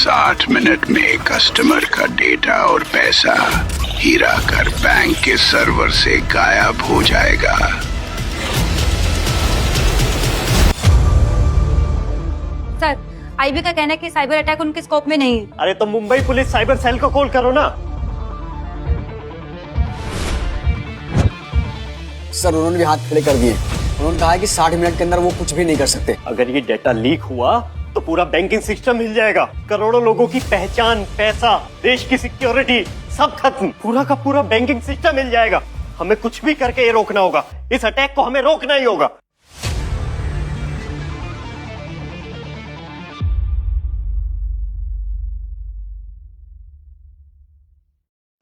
60 minute में customer का data और पैसा हीराकर बैंक के सर्वर से गायब हो जाएगा। सर, आईबी का कहना है कि साइबर अटैक उनके स्कोप में नहीं है। अरे तो मुंबई पुलिस साइबर सेल को कॉल करो ना। सर उन्होंने भी हाथ खड़े कर दिए। उन्होंने कहा है कि 60 मिनट के अंदर वो कुछ भी नहीं कर सकते। अगर ये डेटा लीक हुआ तो पूरा बैंकिंग सिस्टम हिल जाएगा। करोड़ों लोगों की पहचान, पैसा, देश की सिक्योरिटी सब खत्म। पूरा का पूरा बैंकिंग सिस्टम हिल जाएगा। हमें कुछ भी करके ये रोकना होगा। इस अटैक को हमें रोकना ही होगा।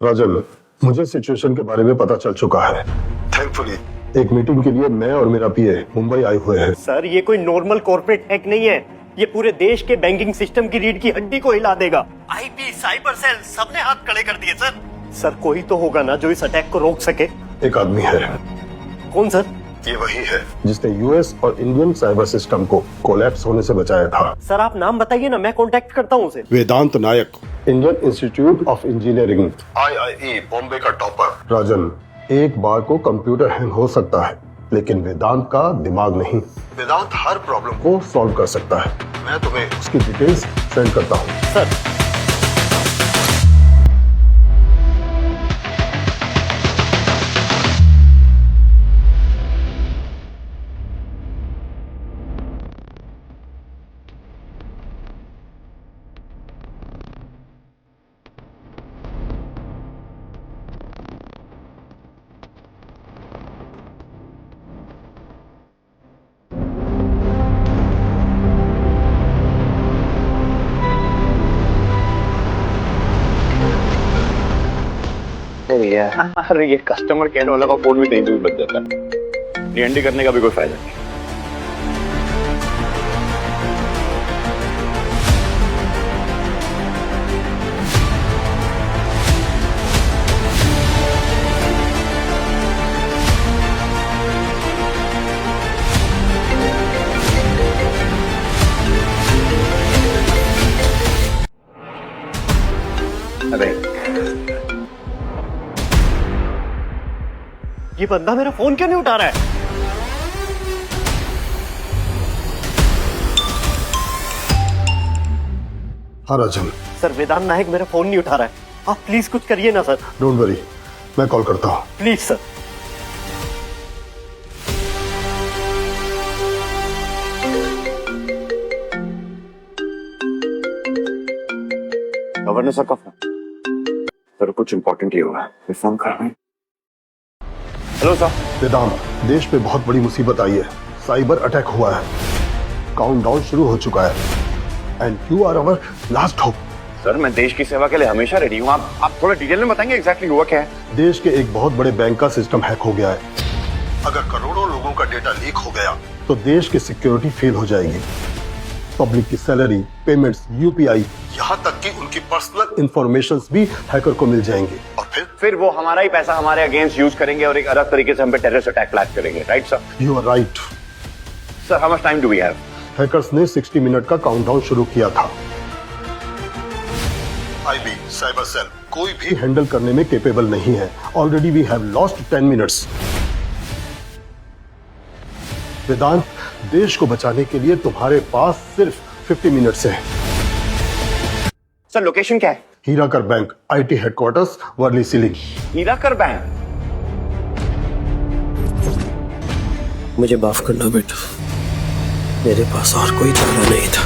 राजन, मुझे सिचुएशन के बारे में पता चल चुका है। थैंकफुली एक मीटिंग के लिए मैं और मेरा पीए मुंबई आए हुए हैं। सर ये कोई नॉर्मल कॉर्पोरेट हैक नहीं है। ये पूरे देश के बैंकिंग सिस्टम की रीढ़ की हड्डी को हिला देगा। आईबी, साइबर सेल सबने हाथ खड़े कर दिए सर। सर कोई तो होगा ना जो इस अटैक को रोक सके। एक आदमी है। कौन सर? ये वही है जिसने यूएस और इंडियन साइबर सिस्टम को कोलैप्स होने से बचाया था। सर आप नाम बताइए ना, मैं कांटेक्ट करता हूँ उसे। Vedant Nayak, Indian institute of engineering IIE Bombay का टॉपर। राजन, एक बार को कंप्यूटर हैंग हो सकता है लेकिन वेदांत का दिमाग नहीं। वेदांत हर प्रॉब्लम को सॉल्व कर सकता है। मैं तुम्हें उसकी डिटेल्स सेंड करता हूँ। सर अरे ये कस्टमर केयर वाला का फोन भी कहीं भी बच जाता है। डीएनडी करने का भी कोई फायदा नहीं। अरे ये बंदा मेरा फोन क्यों नहीं उठा रहा है? हाँ राजन। सर वेदांत नायक मेरा फोन नहीं उठा रहा है। आप प्लीज कुछ करिए ना सर। डोंट वरी, मैं कॉल करता हूँ। Please sir. गवर्नर सर का फोन। सर कुछ इंपॉर्टेंट ही होगा, फोन कर रहे हैं। Hello sir. वेदांत, देश पे बहुत बड़ी मुसीबत आई है। साइबर अटैक हुआ है। काउंटडाउन शुरू हो चुका है and you are our last hope. Sir मैं देश की सेवा के लिए हमेशा रेडी हूँ। आप थोड़ा डिटेल में बताएंगे एग्जैक्टली हुआ क्या है? देश के एक बहुत बड़े बैंक का सिस्टम हैक हो गया है। अगर करोड़ों लोगों का डेटा लीक हो गया तो देश की सिक्योरिटी फेल हो जाएगी। पब्लिक की सैलरी, पेमेंट्स, यूपीआई, यहाँ तक कि उनकी पर्सनल इंफॉर्मेशंस भी हैकर को मिल जाएंगे। और फिर वो हमारा ही पैसा हमारे अगेंस्ट यूज करेंगे और एक अलग तरीके से हम पे टेररिस्ट अटैक प्लान करेंगे। Right sir? You are right. Sir how much time do we have? Hackers ने 60 मिनट का काउंटडाउन शुरू किया था। आईबी, साइबर सेल कोई भी हैंडल करने में कैपेबल नहीं है। Already we have lost 10 minutes. Vedant, देश को बचाने के लिए तुम्हारे पास सिर्फ 50 मिनट्स है। सर लोकेशन क्या है? Hirakar bank, IT headquarters, Worli sealing. Hirakar bank? मुझे माफ करना बेटा, मेरे पास और कोई चारा नहीं था।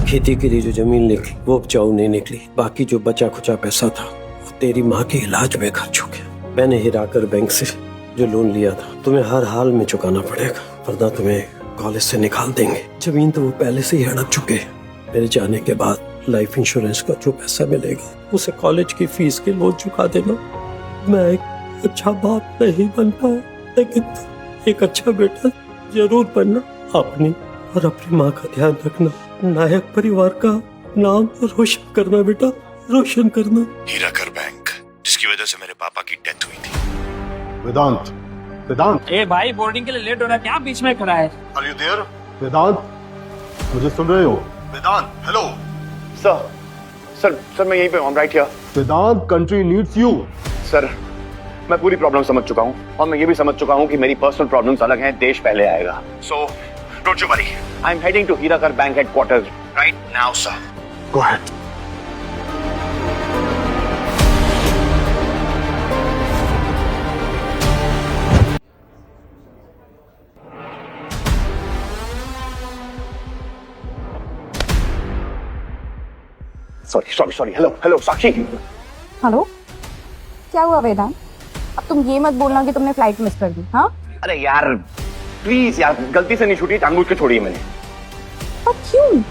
खेती के लिए जो जमीन निकली वो उपजाऊ नहीं निकली। बाकी जो बचा खुचा पैसा था वो तेरी माँ के इलाज में खर्च हो गया। मैंने हीराकर बैंक से जो लोन लिया था तुम्हें हर हाल में चुकाना पड़ेगा, वरना तुम्हें कॉलेज से निकाल देंगे। जमीन तो वो पहले से ही हड़प चुके हैं। मेरे जाने के बाद लाइफ इंश्योरेंस का जो पैसा मिलेगा उसे कॉलेज की फीस के लोन चुका देना। मैं एक अच्छा बाप नहीं बन पाया, लेकिन एक अच्छा बेटा जरूर बनना। अपनी और अपनी माँ का ध्यान रखना। नायक परिवार का नाम रोशन करना बेटा, रोशन करना। हीराकर बैंक, जिसकी वजह से मेरे पापा की डेथ हुई थी। वेदांत, वेदांत। ए भाई, बोर्डिंग के लिए लेट हो रहा है, क्या बीच में खड़ा है? Are you there? वेदांत, मुझे सुन रहे हो? वेदांत, हेलो। सर मैं यहीं पे हूँ, right here. Vedant, country needs you. Sir मैं पूरी प्रॉब्लम समझ चुका हूँ और मैं ये भी समझ चुका हूँ कि मेरी पर्सनल प्रॉब्लम्स अलग हैं, देश पहले आएगा। So don't you worry, I am heading to Hirakar bank headquarters right now sir. Go ahead. Sorry hello Sakshi. Hello, क्या हुआ वेदांत? अब तुम ये मत बोलना कि तुमने फ्लाइट मिस कर दी। हाँ, अरे यार प्लीज यार, गलती से नहीं छूटी, जानबूझ के छोड़ी है मैंने। पर क्यों?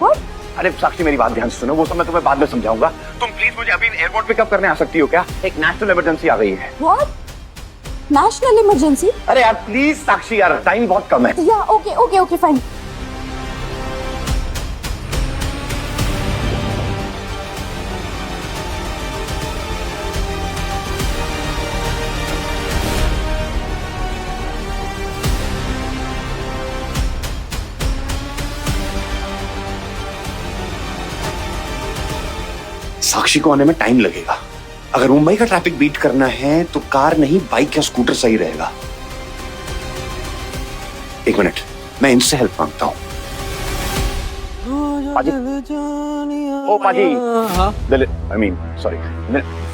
What? अरे साक्षी मेरी बात ध्यान से सुनो, वो सब मैं तुम्हें बाद में समझाऊंगा। तुम प्लीज मुझे अभी एयरपोर्ट पिकअप करने आ सकती हो क्या? एक नेशनल इमरजेंसी आ गई है। What? National emergency? अरे यार प्लीज साक्षी यार, टाइम बहुत कम है। या ओके फाइन। साक्षी को आने में टाइम लगेगा। अगर मुंबई का ट्रैफिक बीट करना है तो कार नहीं बाइक या स्कूटर सही रहेगा। एक मिनट, मैं इनसे हेल्प मांगता हूँ। पाजी, ओ पाजी, सॉरी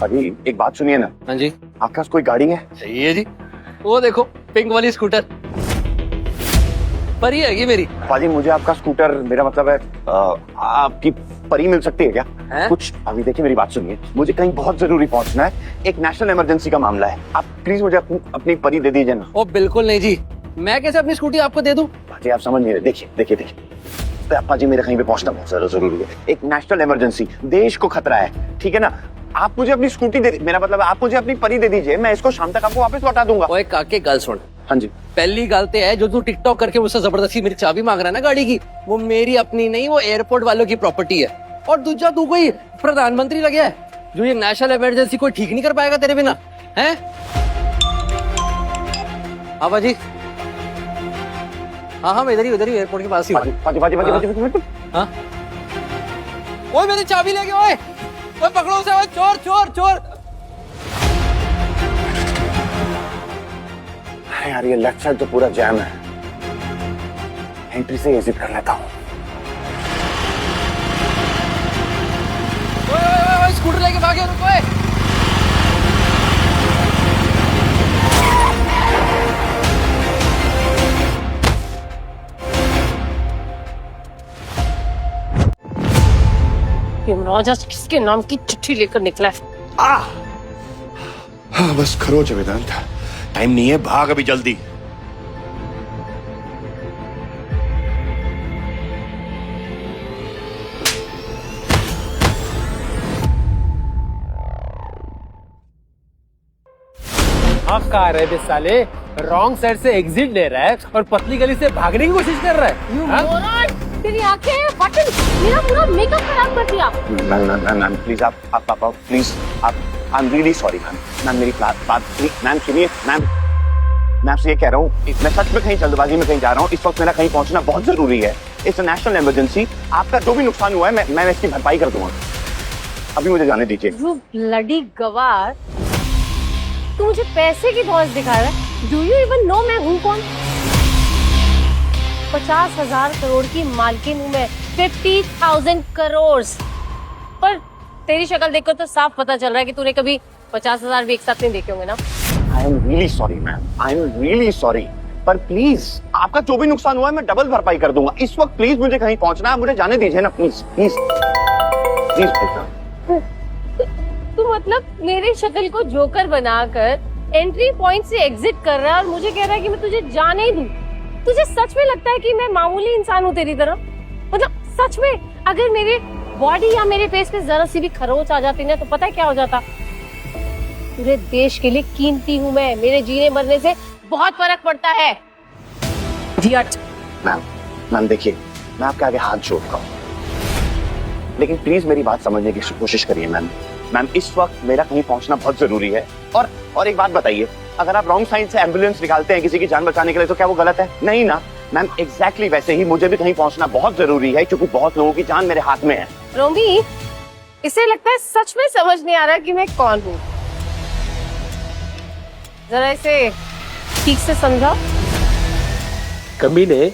पाजी, एक बात सुनिए ना। हाँ जी, आपके पास कोई गाड़ी है? सही है जी। वो देखो पिंक वाली स्कूटर, परी है मेरी। पाजी मुझे आपका स्कूटर, मेरा मतलब है आपकी परी मिल सकती है क्या? कुछ अभी देखिए मेरी बात सुनिए, मुझे कहीं बहुत जरूरी पहुंचना है, एक नेशनल इमरजेंसी का मामला है, आप प्लीज मुझे अपनी परी दे दीजिए ना। ओ बिल्कुल नहीं जी, मैं कैसे अपनी स्कूटी आपको दे दूं? पाजी आप समझ नहीं रहे, देखिए पाजी मेरे कहीं पे पहुंचना बहुत ज्यादा जरूरी है, एक नेशनल इमरजेंसी, देश को खतरा है, ठीक है ना? आप मुझे अपनी स्कूटी दे, मेरा मतलब आप मुझे अपनी परी दे दीजिए, मैं इसको शाम तक आपको वापस लौटा दूंगा। ओए काके गल सुन। हाँ जी। पहली गलती है जो तू टिकटॉक करके मुझसे जबरदस्ती मेरी चाबी मांग रहा है ना गाड़ी की, वो मेरी अपनी नहीं, वो एयरपोर्ट वालों की प्रॉपर्टी है। और दूसरा तू कोई प्रधानमंत्री लगे है जो ये नेशनल इमरजेंसी कोई ठीक नहीं कर पाएगा तेरे बिना, हैं? हाँ बाजी, हाँ मैं इधर ही एयरपोर्ट के पास ही हूँ। हाँ ओए मेरी चाबी लेके, ओए पकड़ो उसे, ओए चोर। यार ये लेफ्ट साइड तो पूरा जैम है, एंट्री से एग्जिट कर लेता हूँ। ओए स्कूटर लेके भागे, रुको। राजा किसके नाम की चिट्ठी लेकर निकला है? हाँ बस खरोच है वेदांत, टाइम नहीं है, भाग अभी जल्दी। आप कहा रहे थे साले, रॉन्ग साइड से एग्जिट ले रहा है और पतली गली से भागने की कोशिश कर रहा है। तेरी आंखें बटन, मेरा पूरा मेकअप खराब कर दिया। मैम प्लीज आप प्लीज आप, I am really sorry ma'am मेरी बात मैम सुनिए मैम, मैं आपसे ये कह रहा हूँ, मैं सच में कहीं जल्दबाजी में कहीं जा रहा हूँ, इस वक्त मेरा कहीं पहुंचना बहुत जरूरी है, इट्स अ नेशनल इमरजेंसी, आपका जो भी नुकसान हुआ है मैं इसकी भरपाई कर दूंगा, अभी मुझे जाने दीजिए। यू ब्लडी गवार, तू मुझे पैसे की धौस दिखा रहा है? डू यू इवन नो मैं हूँ कौन? 50,000 करोड़ की मालकिन हूँ मैं, 50,000 करोड़। पर तेरी शक्ल देखकर तो साफ पता चल रहा है कि तूने कभी 50,000 भी एक साथ नहीं देखे होंगे ना। I am really sorry ma'am, I am really sorry, पर प्लीज आपका जो भी नुकसान हुआ है मैं डबल भरपाई कर दूंगा, इस वक्त प्लीज मुझे कहीं पहुंचना है, मुझे जाने दीजिए ना प्लीज प्लीज प्लीज। तू मतलब मेरी शक्ल को जोकर बनाकर एंट्री पॉइंट से एग्जिट कर रहा है और मुझे कह रहा है कि मैं तुझे जाने ही दूं? तुझे सच में लगता है कि मैं मामूली इंसान हूँ तेरी तरह? मतलब सच में अगर मेरे बॉडी या मेरे फेस पे जरा सी भी खरोच आ जाती ना तो पता है क्या हो जाता? पूरे देश के लिए कीमती हूँ मैं, मेरे जीने मरने से बहुत फर्क पड़ता है। मैम देखिए, मैं आपके आगे हाथ जोड़ता हूँ, लेकिन प्लीज मेरी बात समझने की कोशिश करिए मैम। इस वक्त मेरा कहीं पहुंचना बहुत जरूरी है, और एक बात बताइए, अगर आप रॉन्ग साइड से एम्बुलेंस निकालते हैं किसी की जान बचाने के लिए तो क्या वो गलत है? नहीं ना, मैम एग्जैक्टली वैसे ही मुझे भी कहीं पहुंचना बहुत जरूरी है क्योंकि बहुत लोगों की जान मेरे हाथ में है। रोमी, इसे लगता है सच में समझ नहीं आ रहा कि मैं कौन हूँ। जरा इसे ठीक से समझा। कमीने